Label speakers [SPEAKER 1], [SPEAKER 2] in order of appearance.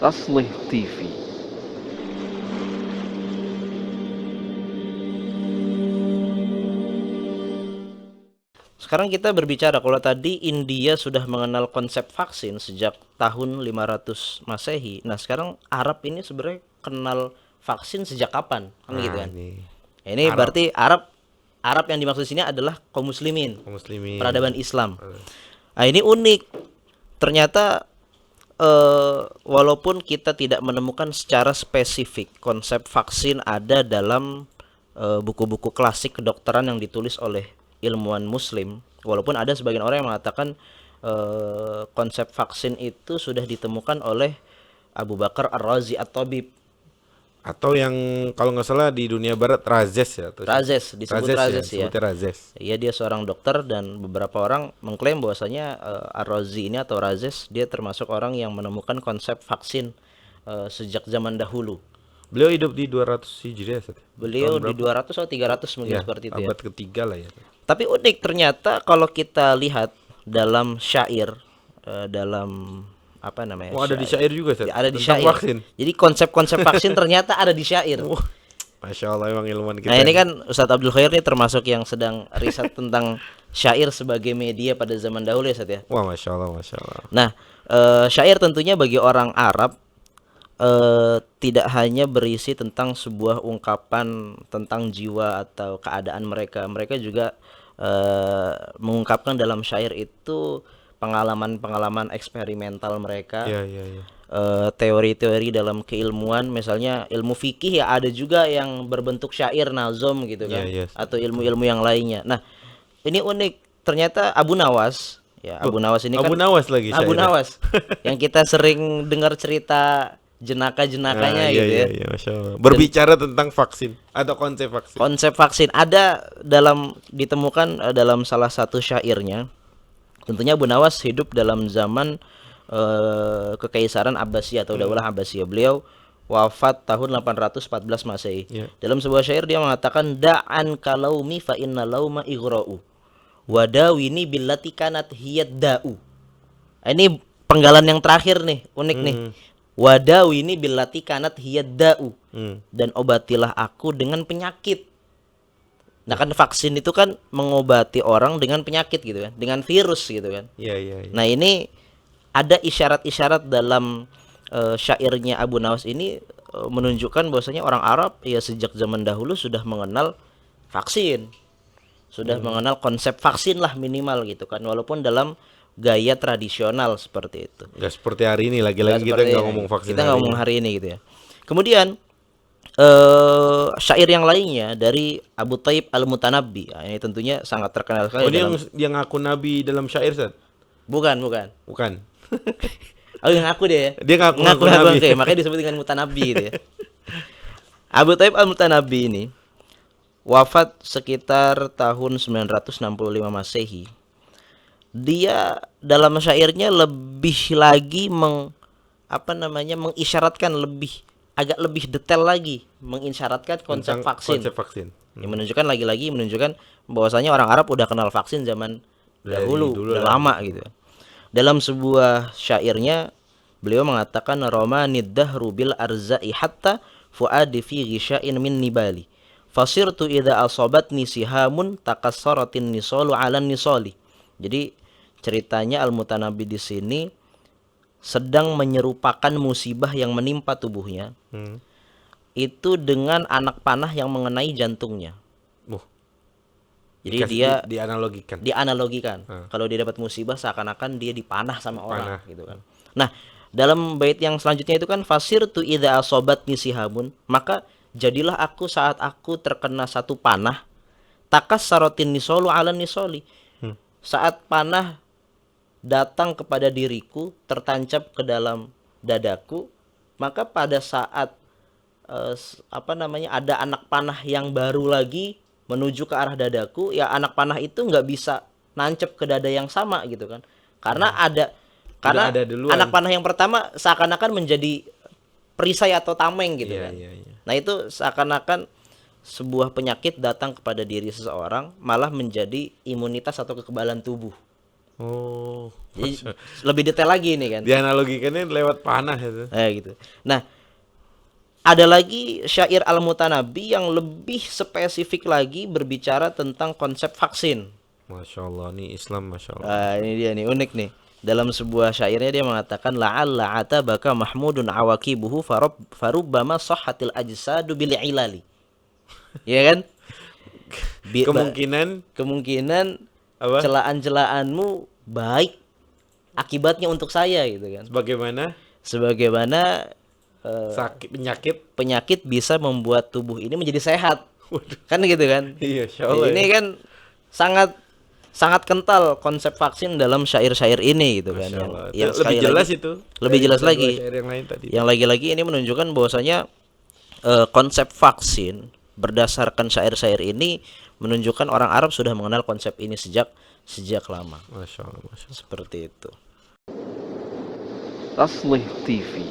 [SPEAKER 1] Taslih TV.
[SPEAKER 2] Sekarang kita berbicara, kalau tadi India sudah mengenal konsep vaksin sejak tahun 500 Masehi. Nah, sekarang Arab ini sebenarnya kenal vaksin sejak kapan? Kan gitu
[SPEAKER 3] Nah,
[SPEAKER 2] kan.
[SPEAKER 3] ini
[SPEAKER 2] Nah, ini
[SPEAKER 3] Arab,
[SPEAKER 2] berarti Arab yang dimaksud sini adalah kaum muslimin,
[SPEAKER 3] kaum muslimin.
[SPEAKER 2] peradaban Islam. Nah, ini unik. Ternyata walaupun kita tidak menemukan secara spesifik konsep vaksin ada dalam buku-buku klasik kedokteran yang ditulis oleh ilmuwan muslim, walaupun ada sebagian orang yang mengatakan konsep vaksin itu sudah ditemukan oleh Abu Bakar Ar-Razi At-Tabib.
[SPEAKER 3] Atau yang kalau nggak salah di dunia barat Razes ya, atau siapa?
[SPEAKER 2] Razes, disebut
[SPEAKER 3] Razes ya,
[SPEAKER 2] Razes ya.
[SPEAKER 3] sebutnya Razes.
[SPEAKER 2] Iya, dia seorang dokter dan beberapa orang mengklaim bahwasanya Ar-Razi ini atau Razes dia termasuk orang yang menemukan konsep vaksin sejak zaman dahulu.
[SPEAKER 3] Beliau hidup di 200 Hijriah, Ustaz. Tahun
[SPEAKER 2] Beliau di
[SPEAKER 3] berapa?
[SPEAKER 2] 200 atau 300 mungkin
[SPEAKER 3] Ya,
[SPEAKER 2] seperti itu ya.
[SPEAKER 3] abad ketiga lah ya.
[SPEAKER 2] Tapi unik ternyata kalau kita lihat dalam syair, dalam apa namanya?
[SPEAKER 3] Oh, ada di syair juga, Ustaz,
[SPEAKER 2] Ada di
[SPEAKER 3] tentang
[SPEAKER 2] syair.
[SPEAKER 3] vaksin.
[SPEAKER 2] Jadi konsep-konsep vaksin ternyata ada di syair.
[SPEAKER 3] Wah, Masya Allah, emang ilmuwan
[SPEAKER 2] Nah,
[SPEAKER 3] kita
[SPEAKER 2] ini
[SPEAKER 3] nih.
[SPEAKER 2] kan Ustadz Abdul Khair nih termasuk yang sedang riset tentang syair sebagai media pada zaman dahulu ya, Ustadz ya.
[SPEAKER 3] Wah, Masya Allah, Masya Allah.
[SPEAKER 2] Nah, syair tentunya bagi orang Arab tidak hanya berisi tentang sebuah ungkapan tentang jiwa atau keadaan mereka. Mereka juga mengungkapkan dalam syair itu pengalaman-pengalaman eksperimental mereka,
[SPEAKER 3] Iya, iya, iya.
[SPEAKER 2] teori-teori dalam keilmuan, misalnya ilmu fikih ya ada juga yang berbentuk syair nazom gitu
[SPEAKER 3] Iya,
[SPEAKER 2] kan,
[SPEAKER 3] iya,
[SPEAKER 2] atau
[SPEAKER 3] betul.
[SPEAKER 2] ilmu-ilmu yang lainnya. Nah, ini unik. Ternyata Abu Nawas, ya
[SPEAKER 3] Oh,
[SPEAKER 2] Abu Nawas ini
[SPEAKER 3] Abu
[SPEAKER 2] kan
[SPEAKER 3] Nawas lagi
[SPEAKER 2] Abu
[SPEAKER 3] syairnya.
[SPEAKER 2] Nawas yang kita sering dengar cerita
[SPEAKER 3] Ah,
[SPEAKER 2] jenaka-jenakanya
[SPEAKER 3] iya,
[SPEAKER 2] gitu
[SPEAKER 3] iya,
[SPEAKER 2] ya.
[SPEAKER 3] iya, Masya Allah.
[SPEAKER 2] Dan
[SPEAKER 3] Berbicara tentang vaksin atau konsep vaksin.
[SPEAKER 2] konsep vaksin ada ditemukan dalam salah satu syairnya. Tentunya Abu Nawas hidup dalam zaman Kekaisaran Abbasiyah atau Daulah Abbasiyah. Beliau wafat tahun 814 Masehi.
[SPEAKER 3] Iya.
[SPEAKER 2] Dalam sebuah syair dia mengatakan da'an kalaumi fa inna lauma igra'u wadawini billati kanat hiyad da'u. Ini penggalan yang terakhir nih, unik nih.
[SPEAKER 3] Hmm.
[SPEAKER 2] Wadawini billati kanat hiyad da'u,
[SPEAKER 3] Hmm.
[SPEAKER 2] dan obatilah aku dengan penyakit. Nah kan vaksin itu kan mengobati orang dengan penyakit gitu kan, dengan virus gitu kan.
[SPEAKER 3] Iya, iya, iya.
[SPEAKER 2] Nah ini ada isyarat-isyarat dalam syairnya Abu Nawas ini menunjukkan bahwasanya orang Arab ya sejak zaman dahulu sudah mengenal vaksin, sudah mengenal konsep vaksin lah minimal gitu kan, walaupun dalam gaya tradisional seperti itu.
[SPEAKER 3] Nggak seperti hari ini,
[SPEAKER 2] Nggak
[SPEAKER 3] lagi-lagi kita
[SPEAKER 2] seperti
[SPEAKER 3] nggak
[SPEAKER 2] ini.
[SPEAKER 3] ngomong vaksin
[SPEAKER 2] Kita nggak
[SPEAKER 3] hari
[SPEAKER 2] ngomong
[SPEAKER 3] ini.
[SPEAKER 2] hari ini gitu ya. Kemudian syair yang lainnya dari Abu Thaib Al-Mutanabbi. Nah, ini tentunya sangat terkenal
[SPEAKER 3] Oh,
[SPEAKER 2] sekali
[SPEAKER 3] ini
[SPEAKER 2] dalam
[SPEAKER 3] yang ngaku nabi dalam syair, Ustaz?
[SPEAKER 2] bukan.
[SPEAKER 3] Bukan.
[SPEAKER 2] Oh, yang ngaku dia ya.
[SPEAKER 3] Dia ngaku nabi.
[SPEAKER 2] Oke, makanya disebut dengan Mutanabbi gitu ya. Abu Thaib Al-Mutanabbi ini wafat sekitar tahun 965 Masehi. Dia dalam syairnya lebih lagi mengisyaratkan agak lebih detail lagi mengisyaratkan konsep
[SPEAKER 3] Tentang
[SPEAKER 2] vaksin.
[SPEAKER 3] konsep vaksin.
[SPEAKER 2] Yang menunjukkan lagi-lagi menunjukkan bahwasanya orang Arab udah kenal vaksin zaman
[SPEAKER 3] Dari
[SPEAKER 2] dahulu,
[SPEAKER 3] dulu
[SPEAKER 2] udah
[SPEAKER 3] lah.
[SPEAKER 2] lama gitu. Dalam sebuah syairnya beliau mengatakan romanid dahru bil arzai hatta fuadi fi ghisya'in min nibali. Fasirtu idza asabatni sihamun takassaratin nisalu 'alan nisali. Jadi ceritanya Al-Mutanabbi di sini sedang menyerupakan musibah yang menimpa tubuhnya
[SPEAKER 3] Hmm.
[SPEAKER 2] itu dengan anak panah yang mengenai jantungnya.
[SPEAKER 3] Oh,
[SPEAKER 2] Jadi dia
[SPEAKER 3] dianalogikan.
[SPEAKER 2] dianalogikan.
[SPEAKER 3] Ah,
[SPEAKER 2] Kalau dia dapat musibah seakan-akan dia dipanah sama orang
[SPEAKER 3] panah.
[SPEAKER 2] gitu kan. Nah, dalam bait yang selanjutnya itu kan fasir tu idza asobatni sihamun, maka jadilah aku saat aku terkena satu panah, takas sarotin nisolu ala nisoli.
[SPEAKER 3] Hmm.
[SPEAKER 2] Saat panah datang kepada diriku, tertancap ke dalam dadaku, maka pada saat ada anak panah yang baru lagi menuju ke arah dadaku, ya anak panah itu nggak bisa nancep ke dada yang sama gitu kan, karena
[SPEAKER 3] Udah
[SPEAKER 2] karena
[SPEAKER 3] ada duluan.
[SPEAKER 2] anak panah yang pertama seakan-akan menjadi perisai atau tameng gitu
[SPEAKER 3] Iya,
[SPEAKER 2] kan.
[SPEAKER 3] iya, iya.
[SPEAKER 2] Nah itu seakan-akan sebuah penyakit datang kepada diri seseorang malah menjadi imunitas atau kekebalan tubuh.
[SPEAKER 3] Oh,
[SPEAKER 2] Jadi lebih detail lagi nih kan.
[SPEAKER 3] dianalogikannya lewat panah itu.
[SPEAKER 2] Gitu. Nah, ada lagi syair Al-Mutanabbi yang lebih spesifik lagi berbicara tentang konsep vaksin.
[SPEAKER 3] Masya Allah, nih Islam, Masya Allah.
[SPEAKER 2] Ini dia nih unik nih. Dalam sebuah syairnya dia mengatakan la'alla atabaka mahmudun awakibuhu farubbama sahhatil ajsadu bil ilali. Ya kan?
[SPEAKER 3] Kemungkinan
[SPEAKER 2] Kemungkinan
[SPEAKER 3] apa?
[SPEAKER 2] celaan-celaanmu baik akibatnya untuk saya gitu kan.
[SPEAKER 3] Bagaimana
[SPEAKER 2] Sebagaimana
[SPEAKER 3] sakit penyakit?
[SPEAKER 2] penyakit bisa membuat tubuh ini menjadi sehat.
[SPEAKER 3] Waduh.
[SPEAKER 2] Kan gitu kan?
[SPEAKER 3] Iya, Insya Allah
[SPEAKER 2] Ini
[SPEAKER 3] ya.
[SPEAKER 2] kan sangat sangat kental konsep vaksin dalam syair-syair ini gitu kan.
[SPEAKER 3] Masya Allah. Itu
[SPEAKER 2] Yang
[SPEAKER 3] lebih
[SPEAKER 2] sekali
[SPEAKER 3] jelas
[SPEAKER 2] lagi,
[SPEAKER 3] itu.
[SPEAKER 2] lebih jelas
[SPEAKER 3] daripada dua
[SPEAKER 2] lagi.
[SPEAKER 3] syair yang lain tadi.
[SPEAKER 2] Yang lagi-lagi ini menunjukkan bahwasanya konsep vaksin berdasarkan syair-syair ini menunjukkan orang Arab sudah mengenal konsep ini sejak lama.
[SPEAKER 3] Masya Allah, Masya Allah.
[SPEAKER 2] Seperti itu.
[SPEAKER 1] تصلح TV